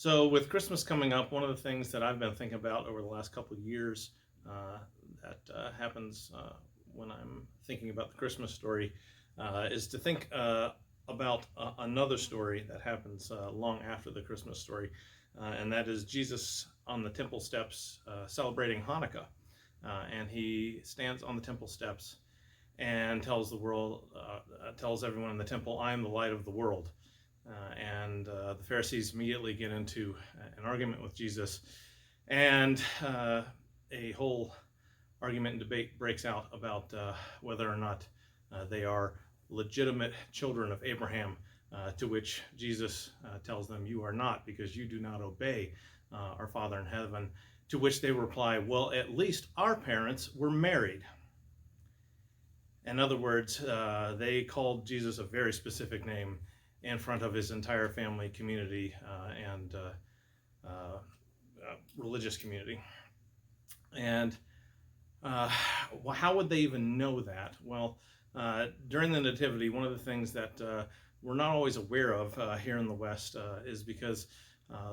So, with Christmas coming up, one of the things that I've been thinking about over the last couple of years uh, that happens when I'm thinking about the Christmas story is to think about another story that happens long after the Christmas story, and that is Jesus on the temple steps celebrating Hanukkah. And he stands on the temple steps and tells the world, tells everyone in the temple, "I am the light of the world." And the Pharisees immediately get into an argument with Jesus, and a whole argument and debate breaks out about whether or not they are legitimate children of Abraham, to which Jesus tells them, "You are not, because you do not obey our Father in heaven." To which they reply, "Well, at least our parents were married." In other words, they called Jesus a very specific name in front of his entire family, community, and uh, religious community. And how would they even know that? Well, during the Nativity, one of the things that we're not always aware of here in the West is because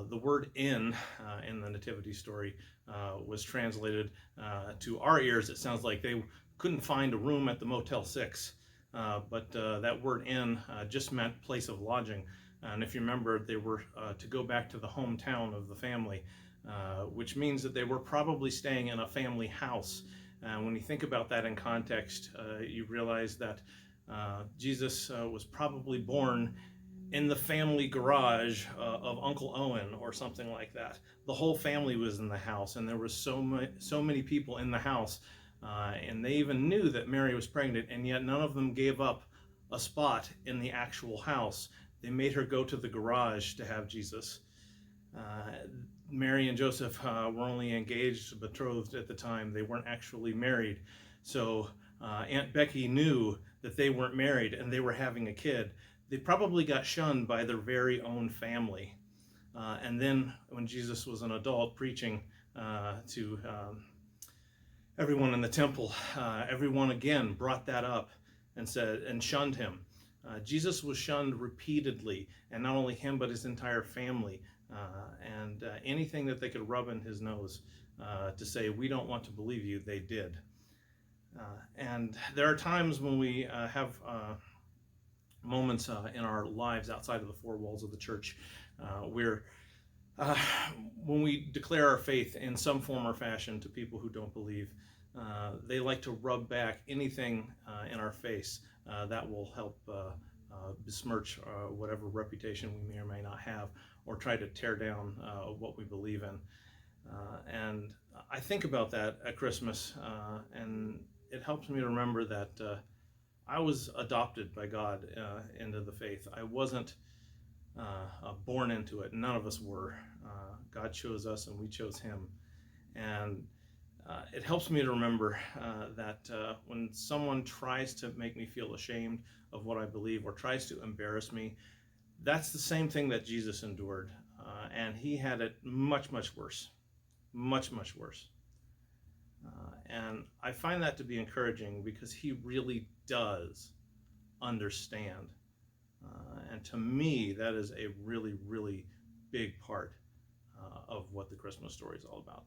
the word in the Nativity story was translated to our ears. It sounds like they couldn't find a room at the Motel 6. But that word inn just meant place of lodging. And if you remember, they were to go back to the hometown of the family, which means that they were probably staying in a family house. And when you think about that in context, you realize that Jesus was probably born in the family garage of Uncle Owen or something like that. The whole family was in the house, and there was so many people in the house, and they even knew that Mary was pregnant, and yet none of them gave up a spot in the actual house. They made her go to the garage to have Jesus. Mary and Joseph were only engaged, betrothed at the time. They weren't actually married. So Aunt Becky knew that they weren't married and they were having a kid. They probably got shunned by their very own family. And then when Jesus was an adult preaching to everyone in the temple, everyone again brought that up and said and shunned him. Jesus was shunned repeatedly, and not only him but his entire family. And anything that they could rub in his nose to say, "We don't want to believe you," they did. And there are times when we have moments in our lives outside of the four walls of the church where uh, when we declare our faith in some form or fashion to people who don't believe, they like to rub back anything in our face that will help besmirch whatever reputation we may or may not have, or try to tear down what we believe in. And I think about that at Christmas, and it helps me to remember that I was adopted by God into the faith. I wasn't born into it. None of us were. God chose us and we chose him. And it helps me to remember that when someone tries to make me feel ashamed of what I believe or tries to embarrass me, that's the same thing that Jesus endured. And he had it much, much worse. Much, much worse. And I find that to be encouraging because he really does understand. And to me, that is a really, really big part of what the Christmas story is all about.